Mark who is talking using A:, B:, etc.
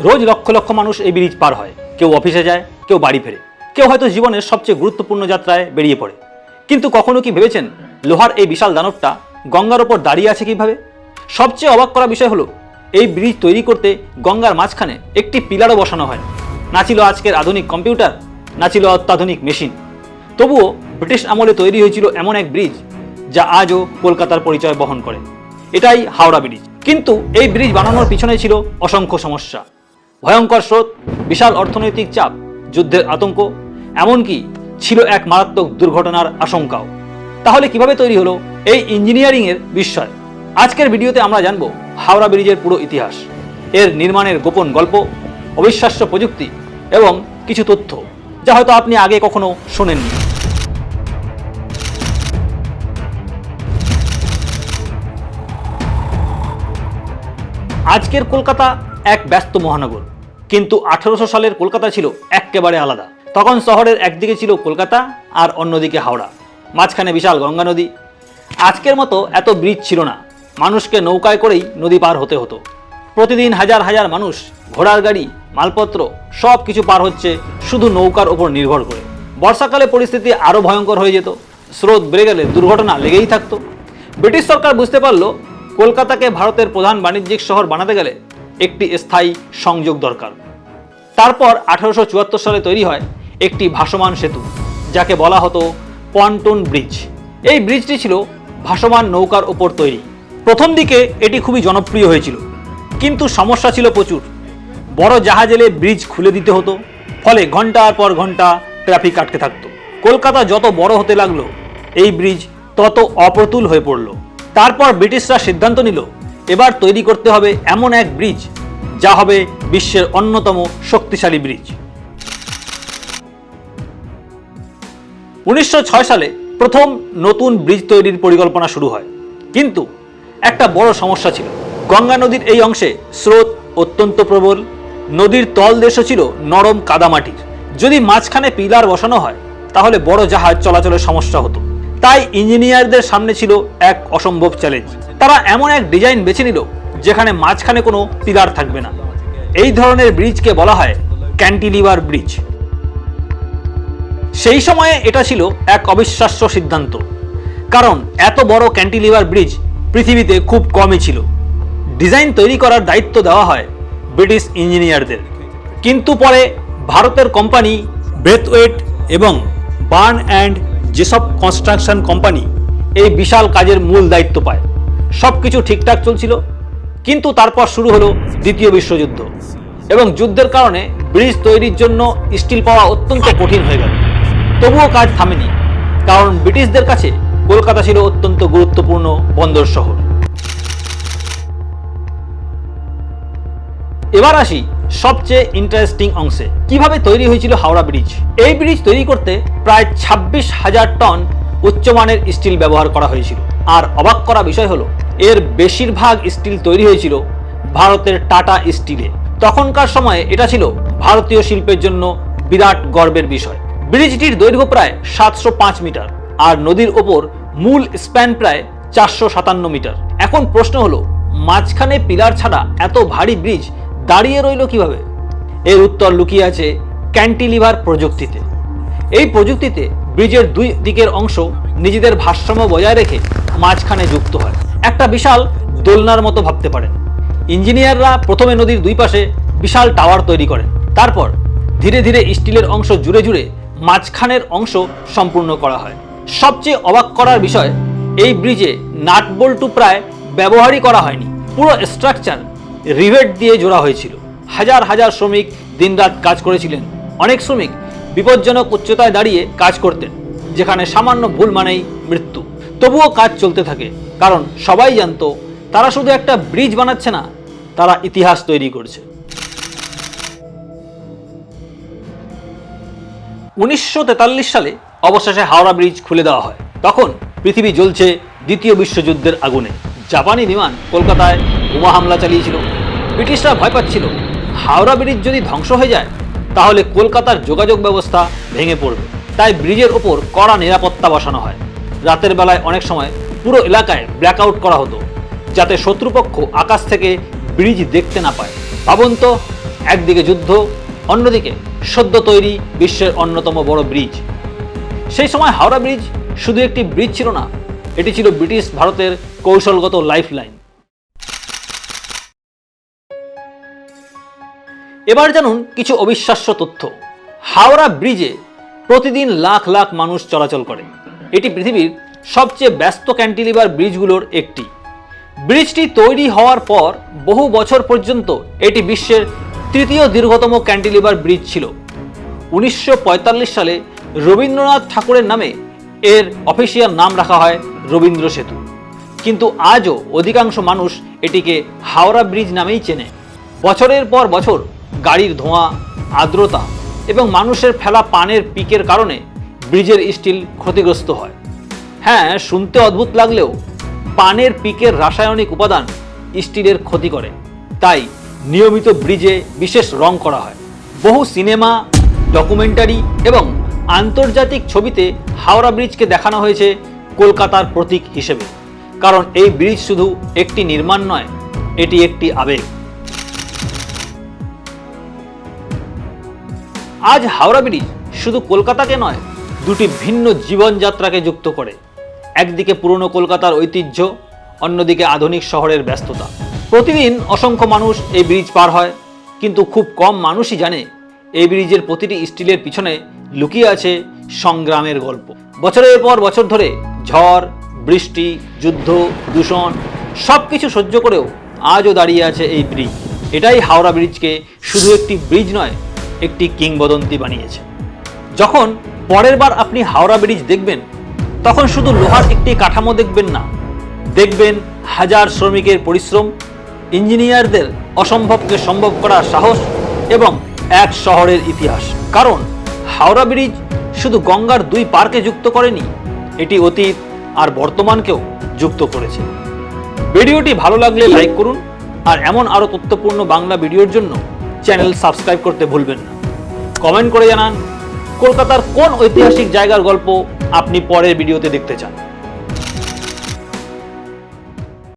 A: রোজ লক্ষ লক্ষ মানুষ এই ব্রিজ পার হয়। কেউ অফিসে যায়, কেউ বাড়ি ফেরে, কেউ হয়তো জীবনের সবচেয়ে গুরুত্বপূর্ণ যাত্রায় বেরিয়ে পড়ে। কিন্তু কখনো কি ভেবেছেন লোহার এই বিশাল দানবটা গঙ্গার ওপর দাঁড়িয়ে আছে কিভাবে? সবচেয়ে অবাক করা বিষয় হলো এই ব্রিজ তৈরি করতে গঙ্গার মাঝখানে একটি পিলারও বসানো হয়। না ছিল আজকের আধুনিক কম্পিউটার, না ছিল অত্যাধুনিক মেশিন, তবুও ব্রিটিশ আমলে তৈরি হয়েছিল এমন এক ব্রিজ যা আজও কলকাতার পরিচয় বহন করে। এটাই হাওড়া ব্রিজ। কিন্তু এই ব্রিজ বানানোর পিছনে ছিল অসংখ্য সমস্যা, ভয়ঙ্কর স্রোত, বিশাল অর্থনৈতিক চাপ, যুদ্ধের আতঙ্ক, এমনকি ছিল এক মারাত্মক দুর্ঘটনার আশঙ্কাও। তাহলে কিভাবে তৈরি হলো এই ইঞ্জিনিয়ারিং এর বিস্ময়? আজকের ভিডিওতে আমরা জানব হাওড়া ব্রিজের পুরো ইতিহাস, এর নির্মাণের গোপন গল্প, অবিশ্বাস্য প্রযুক্তি এবং কিছু তথ্য যা হয়তো আপনি আগে কখনো শোনেননি। আজকের কলকাতা এক ব্যস্ত মহানগর, কিন্তু 1800 সালের কলকাতা ছিল একেবারে আলাদা। তখন শহরের একদিকে ছিল কলকাতা আর অন্যদিকে হাওড়া, মাঝখানে বিশাল গঙ্গা নদী। আজকের মতো এত ব্রিজ ছিল না, মানুষকে নৌকায় করেই নদী পার হতে হতো। প্রতিদিন হাজার হাজার মানুষ ঘোড়ার গাড়ি, মালপত্র সব কিছু পার হচ্ছে শুধু নৌকার ওপর নির্ভর করে। বর্ষাকালে পরিস্থিতি আরও ভয়ঙ্কর হয়ে যেত, স্রোত বেড়ে গেলে দুর্ঘটনা লেগেই থাকতো। ব্রিটিশ সরকার বুঝতে পারল কলকাতাকে ভারতের প্রধান বাণিজ্যিক শহর বানাতে গেলে একটি স্থায়ী সংযোগ দরকার। তারপর 1874 সালে তৈরি হয় একটি ভাসমান সেতু, যাকে বলা হতো পন্টুন ব্রিজ। এই ব্রিজটি ছিল ভাসমান নৌকার ওপর তৈরি। প্রথম দিকে এটি খুবই জনপ্রিয় হয়েছিল, কিন্তু সমস্যা ছিল প্রচুর। বড় জাহাজ এলে ব্রিজ খুলে দিতে হতো, ফলে ঘন্টার পর ঘন্টা ট্রাফিক আটকে থাকতো। কলকাতা যত বড় হতে লাগলো, এই ব্রিজ তত অপ্রতুল হয়ে পড়ল। তারপর ব্রিটিশরা সিদ্ধান্ত নিল এবার তৈরি করতে হবে এমন এক ব্রিজ যা হবে বিশ্বের অন্যতম শক্তিশালী ব্রিজ। 1906 সালে প্রথম নতুন ব্রিজ তৈরির পরিকল্পনা শুরু হয়, কিন্তু একটা বড় সমস্যা ছিল। গঙ্গা নদীর এই অংশে স্রোত অত্যন্ত প্রবল, নদীর তলদেশও ছিল নরম কাদামাটির। যদি মাঝখানে পিলার বসানো হয় তাহলে বড় জাহাজ চলাচলের সমস্যা হতো। তাই ইঞ্জিনিয়ারদের সামনে ছিল এক অসম্ভব চ্যালেঞ্জ। তারা এমন এক ডিজাইন বেছে নিল যেখানে মাঝখানে কোনো পিলার থাকবে না। এই ধরনের ব্রিজকে বলা হয় ক্যান্টিলিভার ব্রিজ। সেই সময়ে এটা ছিল এক অবিশ্বাস্য সিদ্ধান্ত, কারণ এত বড় ক্যান্টিলিভার ব্রিজ পৃথিবীতে খুব কমই ছিল। ডিজাইন তৈরি করার দায়িত্ব দেওয়া হয় ব্রিটিশ ইঞ্জিনিয়ারদের, কিন্তু পরে ভারতের কোম্পানি ব্রেথওয়েট এবং burn and Jessop construction company এই বিশাল কাজের মূল দায়িত্ব পায়। সব কিছু ঠিকঠাক চলছিল, কিন্তু তারপর শুরু হলো দ্বিতীয় বিশ্বযুদ্ধ, এবং যুদ্ধের কারণে ব্রিজ তৈরির জন্য স্টিল পাওয়া অত্যন্ত কঠিন হয়ে গেল। তবুও কাজ থামেনি, কারণ ব্রিটিশদের কাছে কলকাতা ছিল অত্যন্ত গুরুত্বপূর্ণ বন্দর শহর। এবার আসি সবচেয়ে ইন্টারেস্টিং অংশে, কিভাবে তৈরি হয়েছিল হাওড়া ব্রিজ। এই ব্রিজ তৈরি করতে প্রায় 26,000 টন উচ্চমানের স্টিল ব্যবহার করা হয়েছিল। আর অবাক করা বিষয় হলো এর বেশিরভাগ স্টিল তৈরি হয়েছিল ভারতের টাটা স্টিলে। তখনকার সময়ে এটা ছিল ভারতীয় শিল্পের জন্য বিরাট গর্বের বিষয়। ব্রিজটির দৈর্ঘ্য প্রায় 705 মিটার আর নদীর ওপর মূল স্প্যান প্রায় 457 মিটার। এখন প্রশ্ন হলো মাঝখানে পিলার ছাড়া এত ভারী ব্রিজ দাঁড়িয়ে রইল কিভাবে? এর উত্তর লুকিয়ে আছে ক্যান্টিলিভার প্রযুক্তিতে। এই প্রযুক্তিতে ব্রিজের দুই দিকের অংশ নিজেদের ভারসাম্য বজায় রেখে মাঝখানে যুক্ত হয়। একটা বিশাল দোলনার মতো ভাবতে পারেন। ইঞ্জিনিয়াররা প্রথমে নদীর দুই পাশে বিশাল টাওয়ার তৈরি করেন, তারপর ধীরে ধীরে স্টিলের অংশ জুড়ে জুড়ে মাঝখানের অংশ সম্পূর্ণ করা হয়। সবচেয়ে অবাক করার বিষয়, এই ব্রিজে নাট বল্টু প্রায় ব্যবহারই করা হয়নি। পুরো স্ট্রাকচার রিভেট দিয়ে জোড়া হয়েছিল। হাজার হাজার শ্রমিক দিনরাত কাজ করেছিলেন। অনেক শ্রমিক বিপজ্জনক উচ্চতায় দাঁড়িয়ে কাজ করতেন, যেখানে সামান্য ভুল মানেই মৃত্যু। তবুও কাজ চলতে থাকে, কারণ সবাই জানতো তারা শুধু একটা ব্রিজ বানাচ্ছে না, তারা ইতিহাস তৈরি করছে। 1943 সালে অবশেষে হাওড়া ব্রিজ খুলে দেওয়া হয়। তখন পৃথিবী জ্বলছে দ্বিতীয় বিশ্বযুদ্ধের আগুনে। জাপানি বিমান কলকাতায় বোমা হামলা চালিয়েছিল। ব্রিটিশরা ভয় পাচ্ছিল হাওড়া ব্রিজ যদি ধ্বংস হয়ে যায় তাহলে কলকাতার যোগাযোগ ব্যবস্থা ভেঙে পড়বে। তাই ব্রিজের ওপর কড়া নিরাপত্তা বসানো হয়। রাতের বেলায় অনেক সময় পুরো এলাকায় ব্ল্যাকআউট করা হতো, যাতে শত্রুপক্ষ আকাশ থেকে ব্রিজ দেখতে না পায়। ভাবুন তো, একদিকে যুদ্ধ, অন্যদিকে সদ্য তৈরি বিশ্বের অন্যতম বড় ব্রিজ। সেই সময় হাওড়া ব্রিজ শুধু একটি ব্রিজ ছিল না, এটি ছিল ব্রিটিশ ভারতের কৌশলগত লাইফলাইন। এবার জানুন কিছু অবিশ্বাস্য তথ্য। হাওড়া ব্রিজে প্রতিদিন লাখ লাখ মানুষ চলাচল করে। এটি পৃথিবীর সবচেয়ে ব্যস্ত ক্যান্টিলিভার ব্রিজগুলোর একটি। ব্রিজটি তৈরি হওয়ার পর বহু বছর পর্যন্ত এটি বিশ্বের তৃতীয় দীর্ঘতম ক্যান্টিলিভার ব্রিজ ছিল। 1945 সালে রবীন্দ্রনাথ ঠাকুরের নামে এর অফিসিয়াল নাম রাখা হয় রবীন্দ্র সেতু, কিন্তু আজও অধিকাংশ মানুষ এটিকে হাওড়া ব্রিজ নামেই চেনে। বছরের পর বছর গাড়ির ধোঁয়া, আর্দ্রতা এবং মানুষের ফেলা পানের পিকের কারণে ব্রিজের স্টিল ক্ষতিগ্রস্ত হয়। হ্যাঁ, শুনতে অদ্ভুত লাগলেও পানের পিকের রাসায়নিক উপাদান স্টিলের ক্ষতি করে, তাই নিয়মিত ব্রিজে বিশেষ রং করা হয়। বহু সিনেমা, ডকুমেন্টারি এবং আন্তর্জাতিক ছবিতে হাওড়া ব্রিজকে দেখানো হয়েছে কলকাতার প্রতীক হিসেবে, কারণ এই ব্রিজ শুধু একটি নির্মাণ নয়, এটি একটি আবেগ। আজ হাওড়া ব্রিজ শুধু কলকাতাকে নয়, দুটি ভিন্ন জীবনযাত্রাকে যুক্ত করে। একদিকে পুরনো কলকাতার ঐতিহ্য, অন্যদিকে আধুনিক শহরের ব্যস্ততা। প্রতিদিন অসংখ্য মানুষ এই ব্রিজ পার হয়, কিন্তু খুব কম মানুষই জানে এই ব্রিজের প্রতিটি স্টিলের পিছনে লুকিয়ে আছে সংগ্রামের গল্প। বছরের পর বছর ধরে ঝড়, বৃষ্টি, যুদ্ধ, দূষণ সব কিছু সহ্য করেও আজও দাঁড়িয়ে আছে এই ব্রিজ। এটাই হাওড়া ব্রিজকে শুধু একটি ব্রিজ নয়, একটি কিংবদন্তি বানিয়েছে। যখন পরের বার আপনি হাওড়া ব্রিজ দেখবেন, তখন শুধু লোহার একটি কাঠামো দেখবেন না, দেখবেন হাজার শ্রমিকের পরিশ্রম, ইঞ্জিনিয়ারদের অসম্ভবকে সম্ভব করার সাহস এবং এক শহরের ইতিহাস। কারণ হাওড়া ব্রিজ শুধু গঙ্গার দুই পারকে যুক্ত করেনি, এটি অতীত আর বর্তমানকেও যুক্ত করেছে। ভিডিওটি ভালো লাগলে লাইক করুন, আর এমন আরও তথ্যপূর্ণ বাংলা ভিডিওর জন্য চ্যানেল সাবস্ক্রাইব করতে ভুলবেন না। কমেন্ট করে জানান কলকাতার কোন ঐতিহাসিক জায়গার গল্প আপনি পরের ভিডিওতে দেখতে চান।